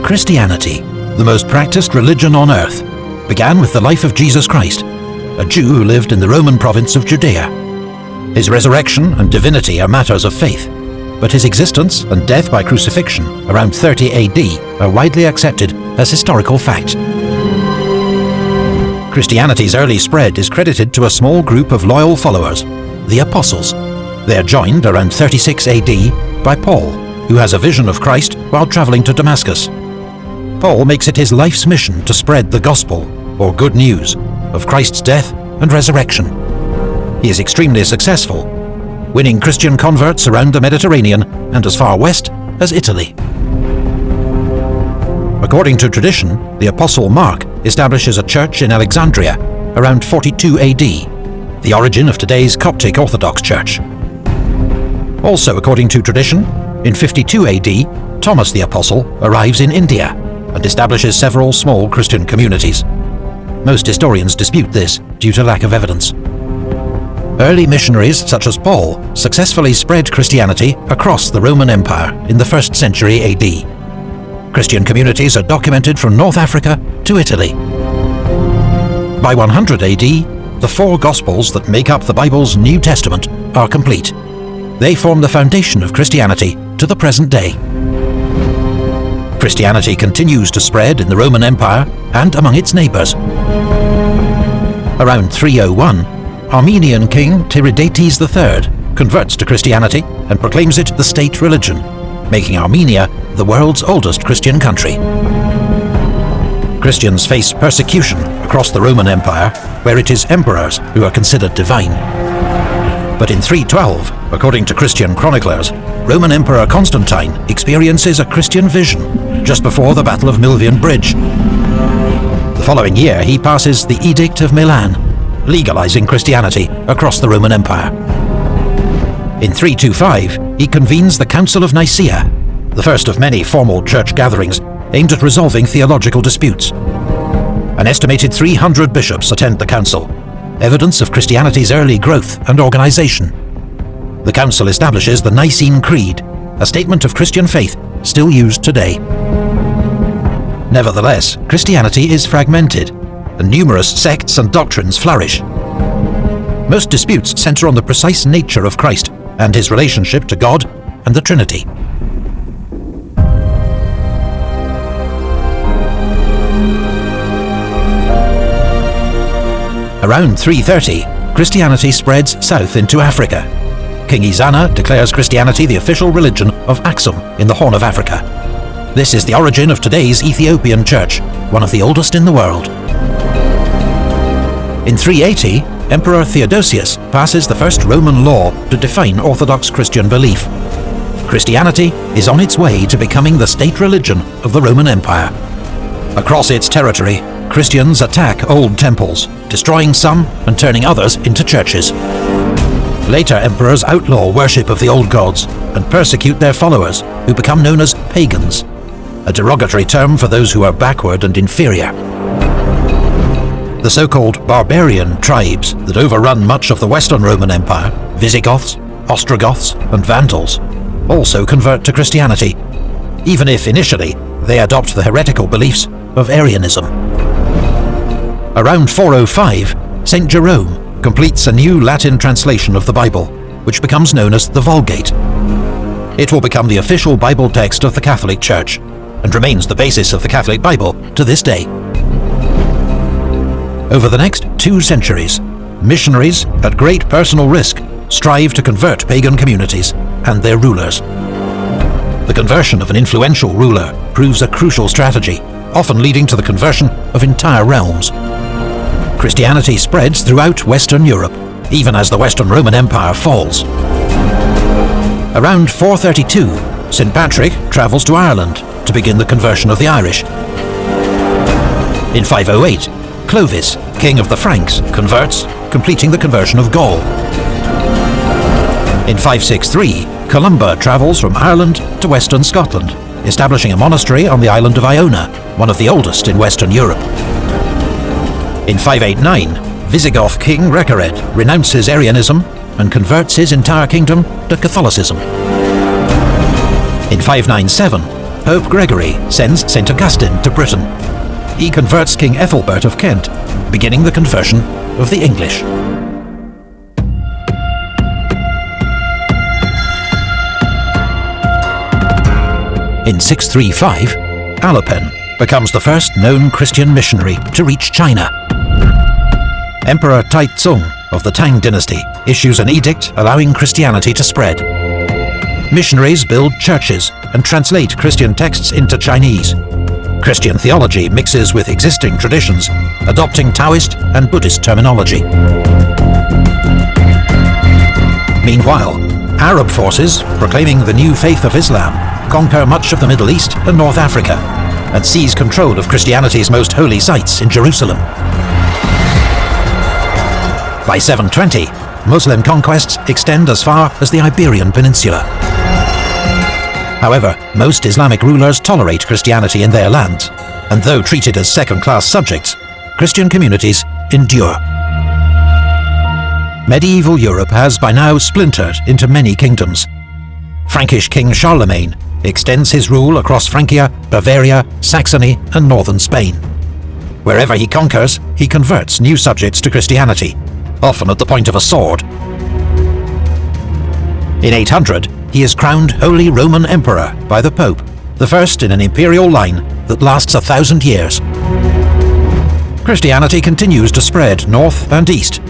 Christianity, the most practiced religion on earth, began with the life of Jesus Christ, a Jew who lived in the Roman province of Judea. His resurrection and divinity are matters of faith, but his existence and death by crucifixion around 30 AD are widely accepted as historical fact. Christianity's early spread is credited to a small group of loyal followers, the Apostles. They are joined around 36 AD by Paul, who has a vision of Christ while traveling to Damascus. Paul makes it his life's mission to spread the gospel, or good news, of Christ's death and resurrection. He is extremely successful, winning Christian converts around the Mediterranean and as far west as Italy. According to tradition, the Apostle Mark establishes a church in Alexandria around 42 AD, the origin of today's Coptic Orthodox Church. Also according to tradition, in 52 AD, Thomas the Apostle arrives in India and establishes several small Christian communities. Most historians dispute this due to lack of evidence. Early missionaries such as Paul successfully spread Christianity across the Roman Empire in the 1st century AD. Christian communities are documented from North Africa to Italy. By 100 AD, the 4 Gospels that make up the Bible's New Testament are complete. They form the foundation of Christianity to the present day. Christianity continues to spread in the Roman Empire and among its neighbours. Around 301, Armenian king Tiridates III converts to Christianity and proclaims it the state religion, making Armenia the world's oldest Christian country. Christians face persecution across the Roman Empire, where it is emperors who are considered divine. But in 312, according to Christian chroniclers, Roman Emperor Constantine experiences a Christian vision just before the Battle of Milvian Bridge. The following year, he passes the Edict of Milan, legalizing Christianity across the Roman Empire. In 325, he convenes the Council of Nicaea, the first of many formal church gatherings aimed at resolving theological disputes. An estimated 300 bishops attend the council, evidence of Christianity's early growth and organization. The council establishes the Nicene Creed, a statement of Christian faith still used today. Nevertheless, Christianity is fragmented, and numerous sects and doctrines flourish. Most disputes center on the precise nature of Christ and his relationship to God and the Trinity. Around 330, Christianity spreads south into Africa. King Ezana declares Christianity the official religion of Axum in the Horn of Africa. This is the origin of today's Ethiopian Church, one of the oldest in the world. In 380, Emperor Theodosius passes the first Roman law to define Orthodox Christian belief. Christianity is on its way to becoming the state religion of the Roman Empire. Across its territory, Christians attack old temples, destroying some and turning others into churches. Later emperors outlaw worship of the old gods and persecute their followers, who become known as pagans, a derogatory term for those who are backward and inferior. The so-called barbarian tribes that overrun much of the Western Roman Empire, Visigoths, Ostrogoths, and Vandals, also convert to Christianity, even if initially they adopt the heretical beliefs of Arianism. Around 405, St. Jerome completes a new Latin translation of the Bible, which becomes known as the Vulgate. It will become the official Bible text of the Catholic Church, and remains the basis of the Catholic Bible to this day. Over the next 2 centuries, missionaries, at great personal risk, strive to convert pagan communities and their rulers. The conversion of an influential ruler proves a crucial strategy, often leading to the conversion of entire realms. Christianity spreads throughout Western Europe, even as the Western Roman Empire falls. Around 432, St. Patrick travels to Ireland to begin the conversion of the Irish. In 508, Clovis, king of the Franks, converts, completing the conversion of Gaul. In 563, Columba travels from Ireland to Western Scotland, establishing a monastery on the island of Iona, one of the oldest in Western Europe. In 589, Visigoth king Recared renounces Arianism and converts his entire kingdom to Catholicism. In 597, Pope Gregory sends St. Augustine to Britain. He converts King Ethelbert of Kent, beginning the conversion of the English. In 635, Alopen becomes the first known Christian missionary to reach China. Emperor Taizong of the Tang dynasty issues an edict allowing Christianity to spread. Missionaries build churches and translate Christian texts into Chinese. Christian theology mixes with existing traditions, adopting Taoist and Buddhist terminology. Meanwhile, Arab forces, proclaiming the new faith of Islam, conquer much of the Middle East and North Africa, and seize control of Christianity's most holy sites in Jerusalem. By 720, Muslim conquests extend as far as the Iberian Peninsula. However, most Islamic rulers tolerate Christianity in their lands, and though treated as second-class subjects, Christian communities endure. Medieval Europe has by now splintered into many kingdoms. Frankish King Charlemagne extends his rule across Francia, Bavaria, Saxony, and northern Spain. Wherever he conquers, he converts new subjects to Christianity, often at the point of a sword. In 800, he is crowned Holy Roman Emperor by the Pope, the first in an imperial line that lasts 1,000 years. Christianity continues to spread north and east,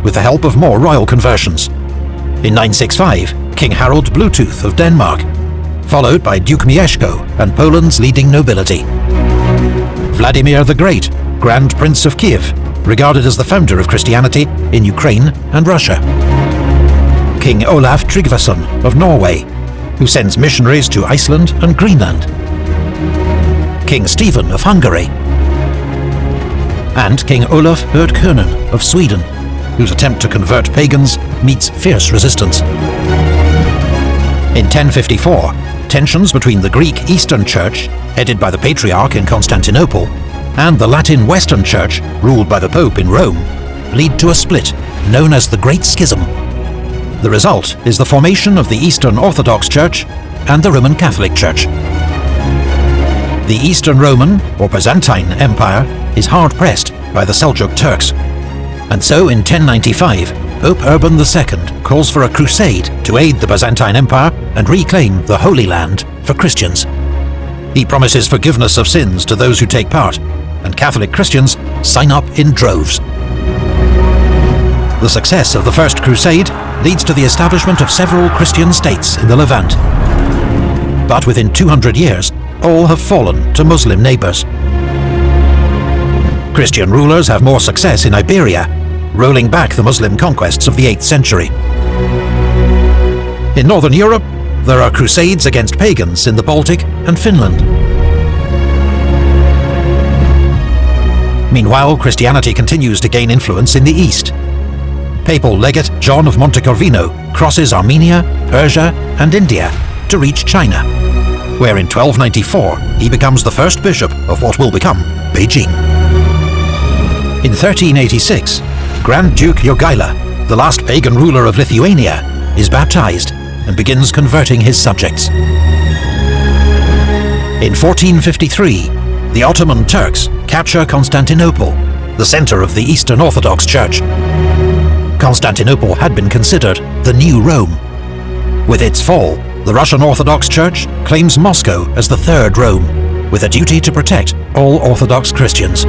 with the help of more royal conversions. In 965, King Harold Bluetooth of Denmark, followed by Duke Mieszko and Poland's leading nobility. Vladimir the Great, Grand Prince of Kiev, regarded as the founder of Christianity in Ukraine and Russia. King Olaf Tryggvason of Norway, who sends missionaries to Iceland and Greenland. King Stephen of Hungary. And King Olaf Hödkonen of Sweden, whose attempt to convert pagans meets fierce resistance. In 1054, tensions between the Greek Eastern Church, headed by the Patriarch in Constantinople, and the Latin Western Church, ruled by the Pope in Rome, lead to a split known as the Great Schism. The result is the formation of the Eastern Orthodox Church and the Roman Catholic Church. The Eastern Roman, or Byzantine, Empire is hard-pressed by the Seljuk Turks, and so in 1095, Pope Urban II calls for a crusade to aid the Byzantine Empire and reclaim the Holy Land for Christians. He promises forgiveness of sins to those who take part, and Catholic Christians sign up in droves. The success of the First Crusade leads to the establishment of several Christian states in the Levant. But within 200 years, all have fallen to Muslim neighbours. Christian rulers have more success in Iberia, rolling back the Muslim conquests of the 8th century. In Northern Europe, there are crusades against pagans in the Baltic and Finland. Meanwhile, Christianity continues to gain influence in the East. Papal legate John of Montecorvino crosses Armenia, Persia, and India to reach China, where in 1294 he becomes the first bishop of what will become Beijing. In 1386, Grand Duke Jogaila, the last pagan ruler of Lithuania, is baptized and begins converting his subjects. In 1453, the Ottoman Turks capture Constantinople, the center of the Eastern Orthodox Church. Constantinople had been considered the new Rome. With its fall, the Russian Orthodox Church claims Moscow as the third Rome, with a duty to protect all Orthodox Christians.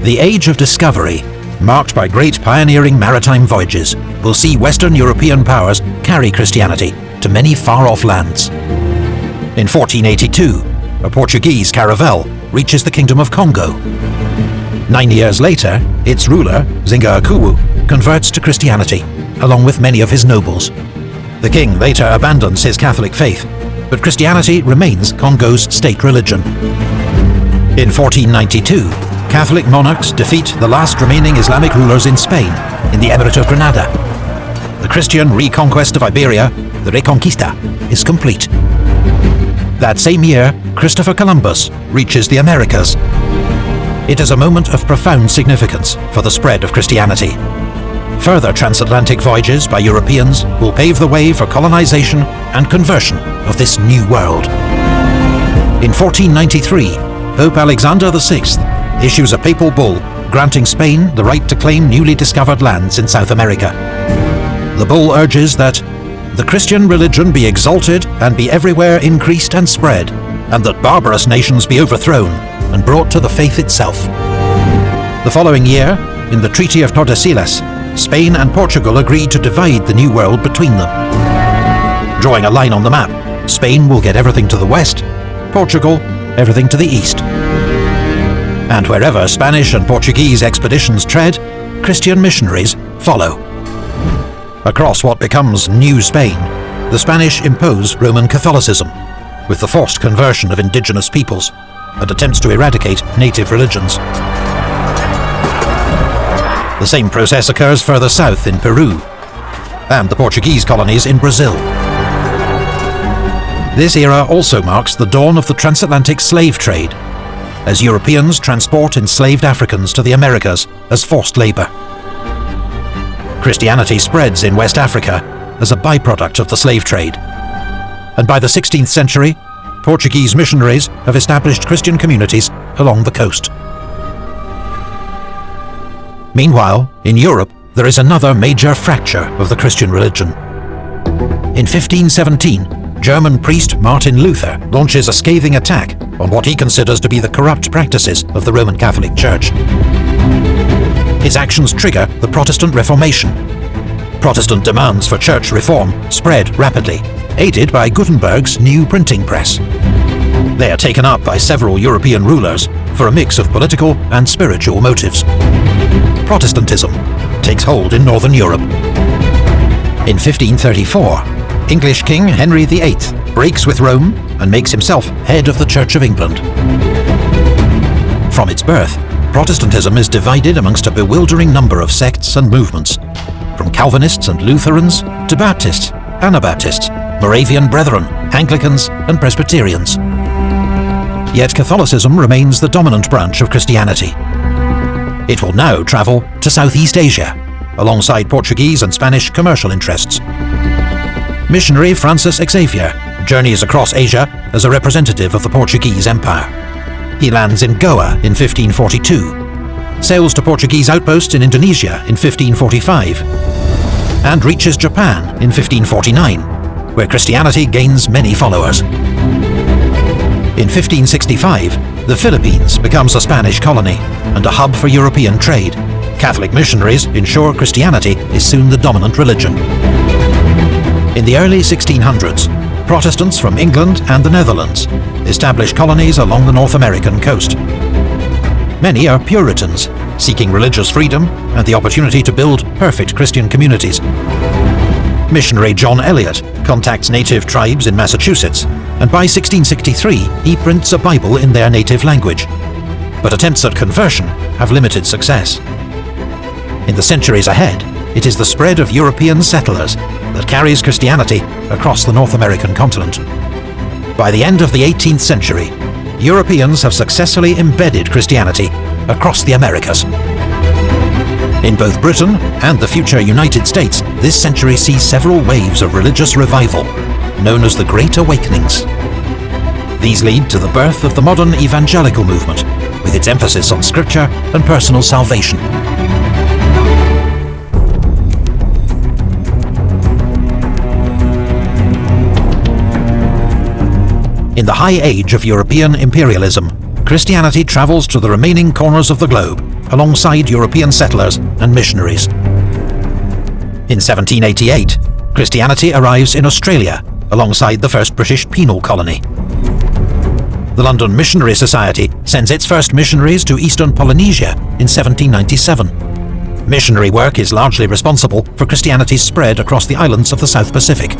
The Age of Discovery, marked by great pioneering maritime voyages, will see Western European powers carry Christianity to many far-off lands. In 1482, a Portuguese caravel reaches the Kingdom of Congo. 9 years later, its ruler, Zinga Akuwu, converts to Christianity, along with many of his nobles. The king later abandons his Catholic faith, but Christianity remains Congo's state religion. In 1492, Catholic monarchs defeat the last remaining Islamic rulers in Spain, in the Emirate of Granada. The Christian reconquest of Iberia, the Reconquista, is complete. That same year, Christopher Columbus reaches the Americas. It is a moment of profound significance for the spread of Christianity. Further transatlantic voyages by Europeans will pave the way for colonization and conversion of this new world. In 1493, Pope Alexander VI issues a papal bull granting Spain the right to claim newly discovered lands in South America. The bull urges that the Christian religion be exalted and be everywhere increased and spread, and that barbarous nations be overthrown and brought to the faith itself. The following year, in the Treaty of Tordesillas, Spain and Portugal agreed to divide the New World between them. Drawing a line on the map, Spain will get everything to the west, Portugal everything to the east. And wherever Spanish and Portuguese expeditions tread, Christian missionaries follow. Across what becomes New Spain, the Spanish impose Roman Catholicism, with the forced conversion of indigenous peoples and attempts to eradicate native religions. The same process occurs further south in Peru, and the Portuguese colonies in Brazil. This era also marks the dawn of the transatlantic slave trade, as Europeans transport enslaved Africans to the Americas as forced labor. Christianity spreads in West Africa as a byproduct of the slave trade, and by the 16th century, Portuguese missionaries have established Christian communities along the coast. Meanwhile, in Europe, there is another major fracture of the Christian religion. In 1517, German priest Martin Luther launches a scathing attack on what he considers to be the corrupt practices of the Roman Catholic Church. His actions trigger the Protestant Reformation. Protestant demands for church reform spread rapidly, aided by Gutenberg's new printing press. They are taken up by several European rulers for a mix of political and spiritual motives. Protestantism takes hold in Northern Europe. In 1534, English King Henry VIII breaks with Rome and makes himself head of the Church of England. From its birth, Protestantism is divided amongst a bewildering number of sects and movements, from Calvinists and Lutherans to Baptists, Anabaptists, Moravian Brethren, Anglicans and Presbyterians. Yet Catholicism remains the dominant branch of Christianity. It will now travel to Southeast Asia, alongside Portuguese and Spanish commercial interests. Missionary Francis Xavier journeys across Asia as a representative of the Portuguese Empire. He lands in Goa in 1542, sails to Portuguese outposts in Indonesia in 1545, and reaches Japan in 1549, where Christianity gains many followers. In 1565, the Philippines becomes a Spanish colony and a hub for European trade. Catholic missionaries ensure Christianity is soon the dominant religion. In the early 1600s, Protestants from England and the Netherlands establish colonies along the North American coast. Many are Puritans, seeking religious freedom and the opportunity to build perfect Christian communities. Missionary John Eliot contacts native tribes in Massachusetts, and by 1663 he prints a Bible in their native language. But attempts at conversion have limited success. In the centuries ahead, it is the spread of European settlers that carries Christianity across the North American continent. By the end of the 18th century, Europeans have successfully embedded Christianity across the Americas. In both Britain and the future United States, this century sees several waves of religious revival, known as the Great Awakenings. These lead to the birth of the modern evangelical movement, with its emphasis on scripture and personal salvation. In the high age of European imperialism, Christianity travels to the remaining corners of the globe, alongside European settlers and missionaries. In 1788, Christianity arrives in Australia, alongside the first British penal colony. The London Missionary Society sends its first missionaries to eastern Polynesia in 1797. Missionary work is largely responsible for Christianity's spread across the islands of the South Pacific.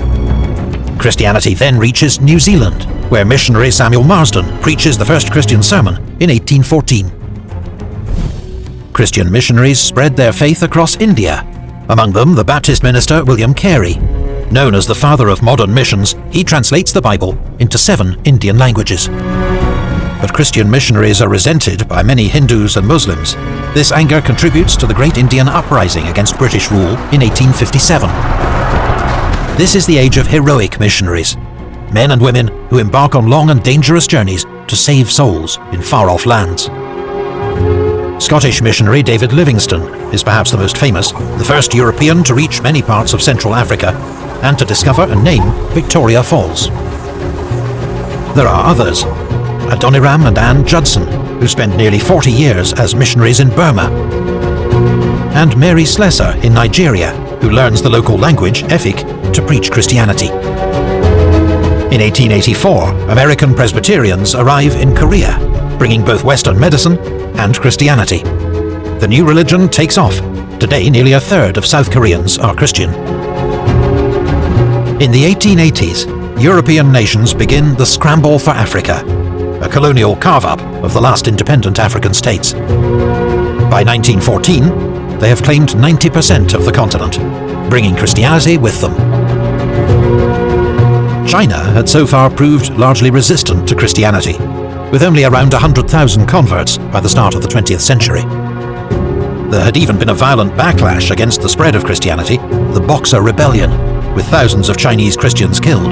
Christianity then reaches New Zealand, where missionary Samuel Marsden preaches the first Christian sermon in 1814. Christian missionaries spread their faith across India, among them the Baptist minister William Carey. Known as the father of modern missions, he translates the Bible into 7 Indian languages. but Christian missionaries are resented by many Hindus and Muslims. This anger contributes to the Great Indian Uprising against British rule in 1857. This is the age of heroic missionaries, men and women who embark on long and dangerous journeys to save souls in far-off lands. Scottish missionary David Livingstone is perhaps the most famous, the first European to reach many parts of Central Africa and to discover and name Victoria Falls. There are others, Adoniram and Anne Judson, who spent nearly 40 years as missionaries in Burma, and Mary Slessor in Nigeria, who learns the local language, Efik, to preach Christianity. In 1884, American Presbyterians arrive in Korea, bringing both Western medicine and Christianity. The new religion takes off. Today, nearly a third of South Koreans are Christian. In the 1880s, European nations begin the scramble for Africa, a colonial carve-up of the last independent African states. By 1914, they have claimed 90% of the continent, bringing Christianity with them. China had so far proved largely resistant to Christianity, with only around 100,000 converts by the start of the 20th century. There had even been a violent backlash against the spread of Christianity, the Boxer Rebellion, with thousands of Chinese Christians killed.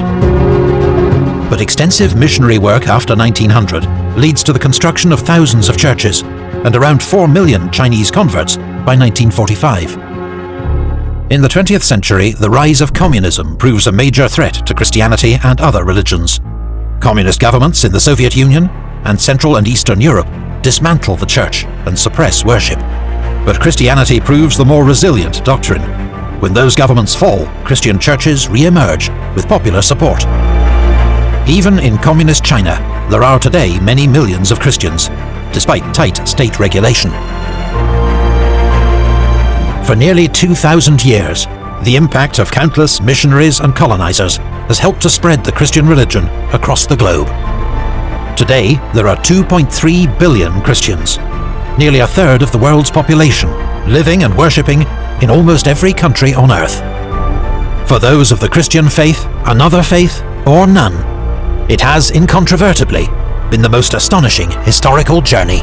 But extensive missionary work after 1900 leads to the construction of thousands of churches and around 4 million Chinese converts by 1945. In the 20th century, the rise of communism proves a major threat to Christianity and other religions. Communist governments in the Soviet Union and Central and Eastern Europe dismantle the church and suppress worship. But Christianity proves the more resilient doctrine. When those governments fall, Christian churches re-emerge with popular support. Even in communist China, there are today many millions of Christians, despite tight state regulation. For nearly 2,000 years, the impact of countless missionaries and colonizers has helped to spread the Christian religion across the globe. Today, there are 2.3 billion Christians, nearly a third of the world's population, living and worshipping in almost every country on earth. For those of the Christian faith, another faith, or none, it has incontrovertibly been the most astonishing historical journey.